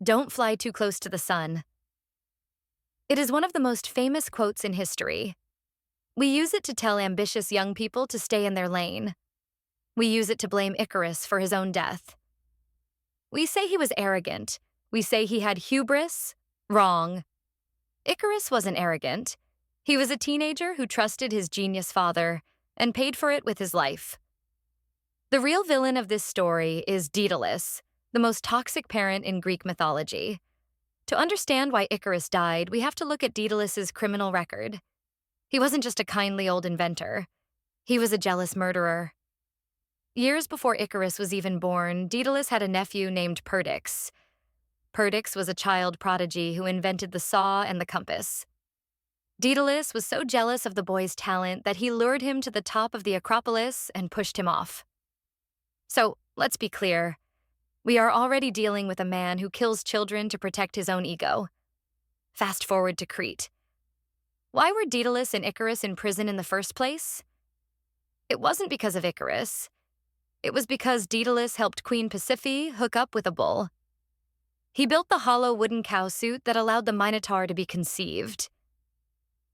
"Don't fly too close to the sun." It is one of the most famous quotes in history. We use it to tell ambitious young people to stay in their lane. We use it to blame Icarus for his own death. We say he was arrogant. We say he had hubris. Wrong. Icarus wasn't arrogant. He was a teenager who trusted his genius father and paid for it with his life. The real villain of this story is Daedalus, the most toxic parent in Greek mythology. To understand why Icarus died, we have to look at Daedalus's criminal record. He wasn't just a kindly old inventor. He was a jealous murderer. Years before Icarus was even born, Daedalus had a nephew named Perdix. Perdix was a child prodigy who invented the saw and the compass. Daedalus was so jealous of the boy's talent that he lured him to the top of the Acropolis and pushed him off. So, let's be clear. We are already dealing with a man who kills children to protect his own ego. Fast forward to Crete. Why were Daedalus and Icarus in prison in the first place? It wasn't because of Icarus. It was because Daedalus helped Queen Pasiphae hook up with a bull. He built the hollow wooden cow suit that allowed the Minotaur to be conceived.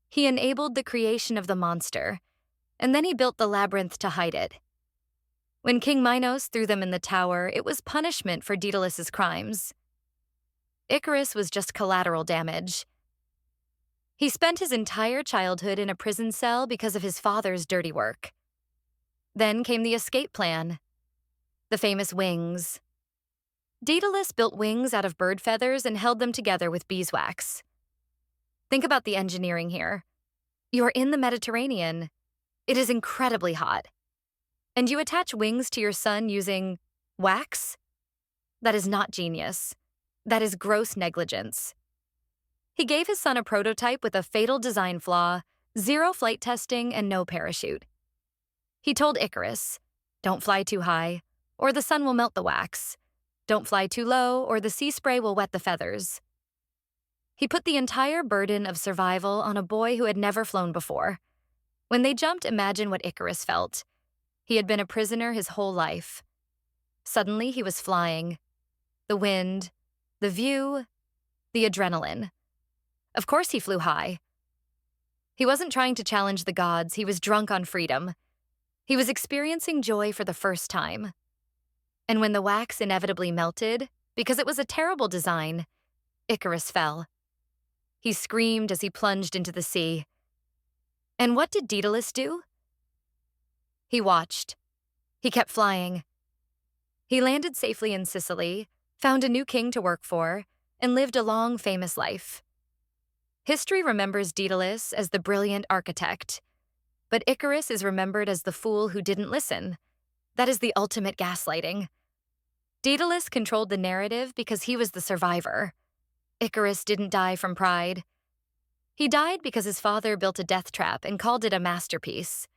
He enabled the creation of the monster, and then he built the labyrinth to hide it. When King Minos threw them in the tower, it was punishment for Daedalus's crimes. Icarus was just collateral damage. He spent his entire childhood in a prison cell because of his father's dirty work. Then came the escape plan, the famous wings. Daedalus built wings out of bird feathers and held them together with beeswax. Think about the engineering here. You are in the Mediterranean. It is incredibly hot. And you attach wings to your son using wax? That is not genius. That is gross negligence. He gave his son a prototype with a fatal design flaw, zero flight testing, and no parachute. He told Icarus, "Don't fly too high, or the sun will melt the wax. Don't fly too low, or the sea spray will wet the feathers." He put the entire burden of survival on a boy who had never flown before. When they jumped, imagine what Icarus felt. He had been a prisoner his whole life. Suddenly, he was flying. The wind, the view, the adrenaline. Of course he flew high. He wasn't trying to challenge the gods, he was drunk on freedom. He was experiencing joy for the first time. And when the wax inevitably melted, because it was a terrible design, Icarus fell. He screamed as he plunged into the sea. And what did Daedalus do? He watched. He kept flying. He landed safely in Sicily, found a new king to work for, and lived a long, famous life. History remembers Daedalus as the brilliant architect, but Icarus is remembered as the fool who didn't listen. That is the ultimate gaslighting. Daedalus controlled the narrative because he was the survivor. Icarus didn't die from pride. He died because his father built a death trap and called it a masterpiece.